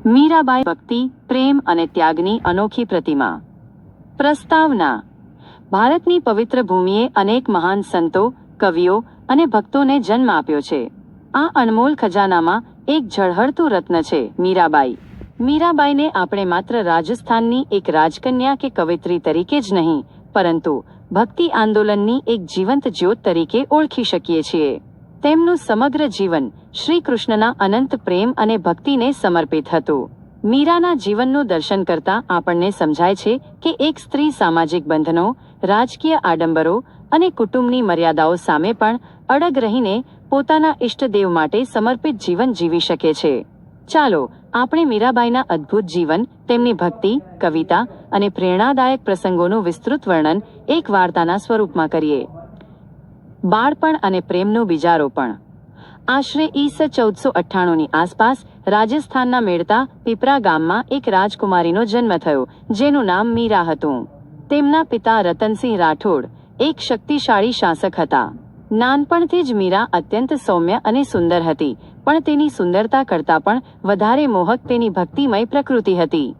મીરાબાઈ ભક્તિ, પ્રેમ અને ત્યાગની અનોખી પ્રતિમા. પ્રસ્તાવના. ભારતની પવિત્ર ભૂમિએ અનેક મહાન સંતો, કવિઓ અને ભક્તોને જન્મ આપ્યો છે. આ અનમોલ ખજાનામાં એક ઝળહળતું રત્ન છે મીરાબાઈ. મીરાબાઈને આપણે માત્ર રાજસ્થાનની એક રાજકન્યા કે કવિત્રી તરીકે જ નહીં, પરંતુ ભક્તિ આંદોલનની એક જીવંત જ્યોત તરીકે ઓળખી શકીએ છીએ. તેમનું સમગ્ર જીવન શ્રી કૃષ્ણના અનંત પ્રેમ અને ભક્તિને સમર્પિત હતું. મીરાના જીવનનું દર્શન કરતા આપણને સમજાય છે કે એક સ્ત્રી સામાજિક બંધનો, રાજકીય આડંબરો અને કુટુંબની મર્યાદાઓ સામે પણ અડગ રહીને પોતાના ઇષ્ટદેવ માટે સમર્પિત જીવન જીવી શકે છે. ચાલો આપણે મીરાબાઈના અદ્ભુત જીવન, તેમની ભક્તિ, કવિતા અને પ્રેરણાદાયક પ્રસંગોનું વિસ્તૃત વર્ણન એક વાર્તાના સ્વરૂપમાં કરીએ. બાળપણ અને પ્રેમનું બીજારોપણ. આશરે ઈસ 1498ની આસપાસ રાજસ્થાનના મેળતા પીપરા ગામમાં એક રાજકુમારીનો જન્મ થયો, જેનું નામ મીરા હતું. તેમના પિતા રતનસિંહ રાઠોડ એક શક્તિશાળી શાસક હતા. નાનપણથી જ મીરા અત્યંત સૌમ્ય અને સુંદર હતી, પણ તેની સુંદરતા કરતાં પણ વધારે મોહક તેની ભક્તિમય પ્રકૃતિ હતી.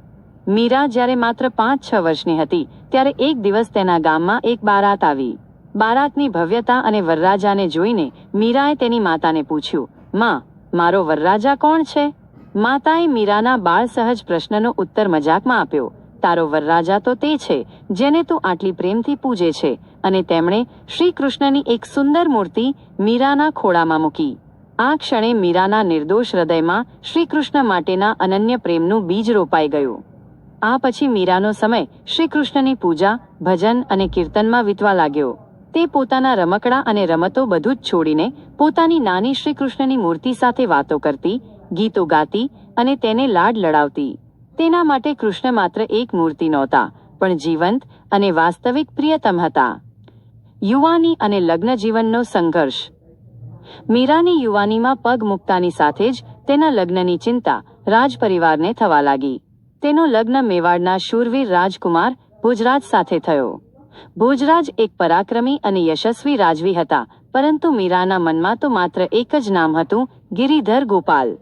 મીરા જ્યારે માત્ર 5-6 વર્ષની હતી ત્યારે એક દિવસ તેના ગામમાં એક બારાત આવી. બારાતની ભવ્યતા અને વરરાજાને જોઈને મીરાએ તેની માતાને પૂછ્યું, "માં, મારો વરરાજા કોણ છે?" માતાએ મીરાના બાળ સહજ પ્રશ્નનો ઉત્તર મજાકમાં આપ્યો, "તારો વરરાજા તો તે છે જેને તું આટલી પ્રેમથી પૂજે છે." અને તેમણે શ્રી કૃષ્ણની એક સુંદર મૂર્તિ મીરાના ખોળામાં મૂકી. આ ક્ષણે મીરાના નિર્દોષ હૃદયમાં શ્રી કૃષ્ણ માટેના અનન્ય પ્રેમનું બીજ રોપાઈ ગયું. આ પછી મીરાનો સમય શ્રી કૃષ્ણની પૂજા, ભજન અને કીર્તનમાં વીતવા લાગ્યો. તે પોતાના રમકડા અને રમતો બધું જ છોડીને પોતાની નાની શ્રી કૃષ્ણની મૂર્તિ સાથે વાતો કરતી, ગીતો ગાતી અને તેને લાડ લડાવતી. તેના માટે કૃષ્ણ માત્ર એક મૂર્તિ નહોતા, પણ જીવંત અને વાસ્તવિક પ્રિયતમ હતા. યુવાની અને લગ્ન જીવનનો સંઘર્ષ. મીરાની યુવાનીમાં પગ મૂકતાની સાથે જ તેના લગ્નની ચિંતા રાજપરિવારને થવા લાગી. તેનો લગ્ન મેવાડના શૂરવીર રાજકુમાર ભોજરાજ સાથે થયો. ભોજરાજ એક પરાક્રમી અને યશસ્વી રાજવી હતા, પરંતુ મીરાના મનમાં તો માત્ર એક જ નામ હતું, ગિરિધર ગોપાલ.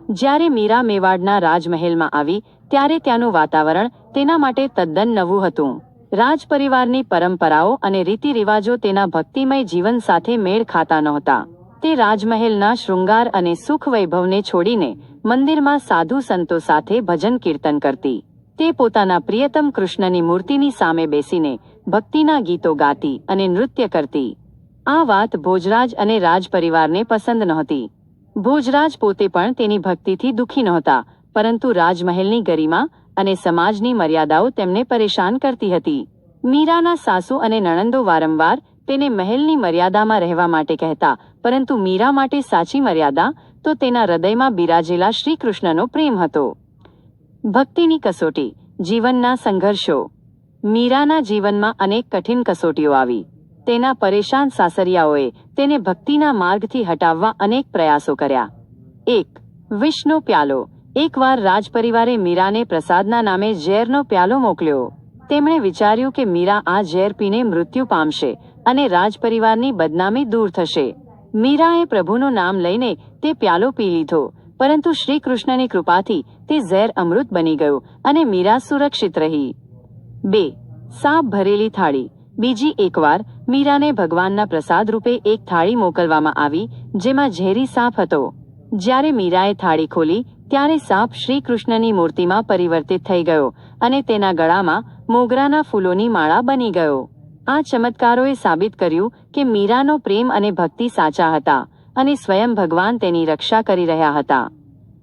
જ્યારે મીરા મેવાડના રાજમહેલમાં આવી ત્યારે ત્યાંનું વાતાવરણ તેના માટે તદ્દન નવું હતું. રાજપરિવારની પરંપરાઓ અને રીતિરિવાજો તેના ભક્તિમય જીવન સાથે મેળ ખાતા નહોતા. તે રાજમહેલના શૃંગાર અને સુખ વૈભવને છોડીને મંદિરમાં સાધુ સંતો સાથે ભજન કીર્તન કરતી. તે પોતાના પ્રિયતમ કૃષ્ણની મૂર્તિની સામે બેસીને ભક્તિના ગીતો ગાતી અને નૃત્ય કરતી. આ વાત ભોજરાજ અને રાજપરિવારને પસંદ નહોતી. ભોજરાજ પોતે પણ તેની ભક્તિથી દુઃખી નહોતા, પરંતુ રાજમહેલની ગરિમા અને સમાજની મર્યાદાઓ તેમને પરેશાન કરતી હતી. મીરાના સાસુ અને નણંદો વારંવાર તેને મહેલની મર્યાદામાં રહેવા માટે કહેતા, પરંતુ મીરા માટે સાચી મર્યાદા તો તેના હૃદયમાં બિરાજેલા શ્રી કૃષ્ણનો પ્રેમ હતો. ભક્તિની કસોટી. જીવનના સંઘર્ષો. મીરાના જીવનમાં અનેક કઠિન કસોટીઓ આવી. તેના પરેશાન સાસરિયાઓએ તેને ભક્તિના માર્ગથી હટાવવા અનેક પ્રયાસો કર્યા. 1. વિષનો પ્યાલો. એકવાર રાજપરિવારે મીરાને પ્રસાદના નામે ઝેરનો પ્યાલો મોકલ્યો. તેમણે વિચાર્યું કે મીરા આ ઝેર પીને મૃત્યુ પામશે અને રાજપરિવારની બદનામી દૂર થશે. મીરાએ પ્રભુનું નામ લઈને તે પ્યાલો પી લીધો, પરંતુ શ્રી કૃષ્ણની કૃપાથી તે ઝેર અમૃત બની ગયું અને મીરા સુરક્ષિત રહી. 2. સાપ ભરેલી થાળી. બીજી એકવાર મીરાને ભગવાનના પ્રસાદ રૂપે એક થાળી મોકલવામાં આવી, જેમાં ઝેરી સાપ હતો. જ્યારે મીરાએ થાળી ખોલી ત્યારે સાપ શ્રી કૃષ્ણની મૂર્તિમાં પરિવર્તિત થઈ ગયો અને તેના ગળામાં મોગરાના ફૂલોની માળા બની ગયો. આ ચમત્કારોએ સાબિત કર્યું કે મીરાનો પ્રેમ અને ભક્તિ સાચા હતા અને સ્વયં ભગવાન તેની રક્ષા કરી રહ્યા હતા.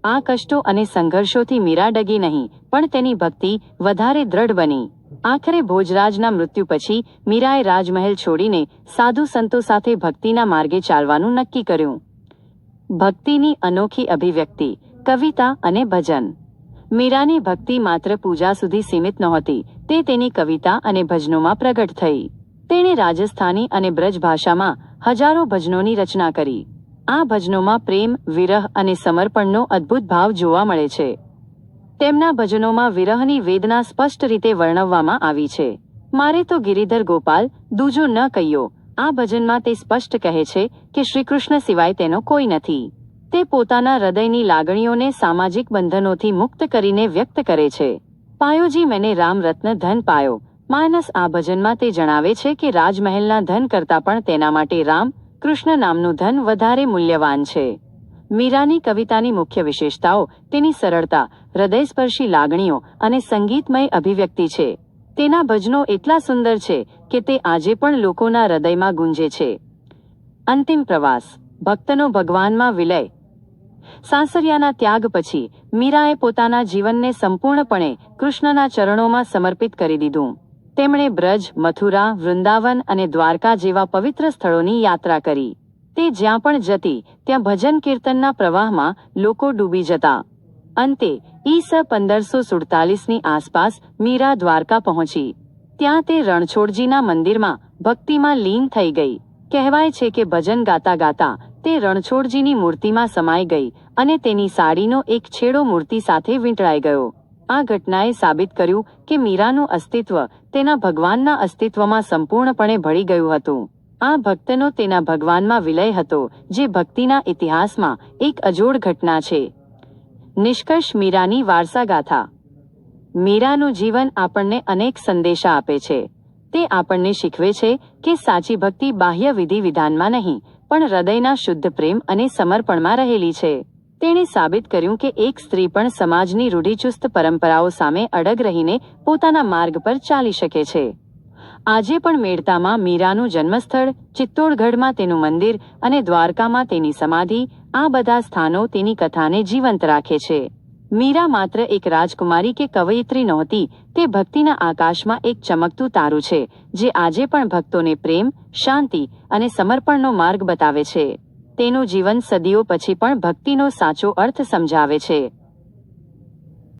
આ કષ્ટો અને સંઘર્ષોથી મીરા ડગી નહીં, પણ તેની ભક્તિ વધારે દ્રઢ બની. આખરે ભોજરાજના મૃત્યુ પછી મીરાએ રાજમહેલ છોડીને સાધુ સંતો સાથે ભક્તિના માર્ગે ચાલવાનું નક્કી કર્યું. ભક્તિની અનોખી અભિવ્યક્તિ. કવિતા અને ભજન. મીરાની ભક્તિ માત્ર પૂજા સુધી સીમિત નહોતી, તે તેની કવિતા અને ભજનોમાં પ્રગટ થઈ. તેણે રાજસ્થાની અને બ્રજ ભાષામાં હજારો ભજનોની રચના કરી. આ ભજનોમાં પ્રેમ, વિરહ અને સમર્પણનો અદ્ભુત ભાવ જોવા મળે છે. તેમના ભજનોમાં વિરહની વેદના સ્પષ્ટ રીતે વર્ણવવામાં આવી છે. "મારે તો ગિરિધર ગોપાલ દૂજો ન કહીયો." આ ભજનમાં તે સ્પષ્ટ કહે છે કે શ્રીકૃષ્ણ સિવાય તેનો કોઈ નથી. તે પોતાના હૃદયની લાગણીઓને સામાજિક બંધનોથી મુક્ત કરીને વ્યક્ત કરે છે. પાયોજી મેને રામ રત્ન ધન પાયો માનસ આ ભજનમાં તે જણાવે છે કે રાજમહેલના ધન કરતાં પણ તેના માટે રામ કૃષ્ણ નામનું ધન વધારે મૂલ્યવાન છે. મીરાની કવિતાની મુખ્ય વિશેષતાઓ તેની સરળતા, હૃદયસ્પર્શી લાગણીઓ અને સંગીતમય અભિવ્યક્તિ છે. તેના ભજનો એટલા સુંદર છે કે તે આજે પણ લોકોના હૃદયમાં ગુંજે છે. અંતિમ પ્રવાસ, ભક્તનો ભગવાનમાં વિલય. સાસરિયાના ત્યાગ પછી મીરાએ પોતાના જીવનને સંપૂર્ણપણે કૃષ્ણના ચરણોમાં સમર્પિત કરી દીધું. તેમણે બ્રજ, મથુરા, વૃંદાવન અને દ્વારકા જેવા પવિત્ર સ્થળોની યાત્રા કરી. તે જ્યાં પણ જતી ત્યાં ભજન કીર્તનના પ્રવાહમાં લોકો ડૂબી જતા. અંતે ઈસ 1547ની આસપાસ મીરા દ્વારકા પહોંચી. ત્યાં તે રણછોડજીના મંદિરમાં ભક્તિમાં લીન થઈ ગઈ. કહેવાય છે કે ભજન ગાતા ગાતા તે રણછોડજીની મૂર્તિમાં સમાઈ ગઈ અને તેની સાડીનો એક છેડો મૂર્તિ સાથે વીંટળાઈ ગયો. આ ઘટનાએ સાબિત કર્યું કે મીરાનું અસ્તિત્વ તેના ભગવાનના અસ્તિત્વમાં સંપૂર્ણપણે ભળી ગયું હતું. આ ભક્તનો તેના ભગવાનમાં વિલય હતો, જે ભક્તિના ઇતિહાસમાં એક અજોડ ઘટના છે. નિષ્કર્ષ, મીરાની વારસાગાથા. મીરાનું જીવન આપણને અનેક સંદેશા આપે છે. તે આપણને શીખવે છે કે સાચી ભક્તિ બાહ્ય વિધિ વિધાનમાં નહીં, પણ હૃદયના શુદ્ધ પ્રેમ અને સમર્પણમાં રહેલી છે. તેણે સાબિત કર્યું કે એક સ્ત્રી પણ સમાજની રૂઢિચુસ્ત પરંપરાઓ સામે અડગ રહીને પોતાના માર્ગ પર ચાલી શકે છે. આજે પણ મેડતામાં મીરાનું જન્મસ્થળ, ચિત્તોડગઢમાં તેનું મંદિર અને દ્વારકામાં તેની સમાધિ, આ બધા સ્થાનો તેની કથાને જીવંત રાખે છે. મીરા માત્ર એક રાજકુમારી કે કવયિત્રી નહોતી, તે ભક્તિના આકાશમાં એક ચમકતું તારું છે, જે આજે પણ ભક્તોને પ્રેમ, શાંતિ અને સમર્પણનો માર્ગ બતાવે છે. તેનું જીવન સદીઓ પછી પણ ભક્તિનો સાચો અર્થ સમજાવે છે.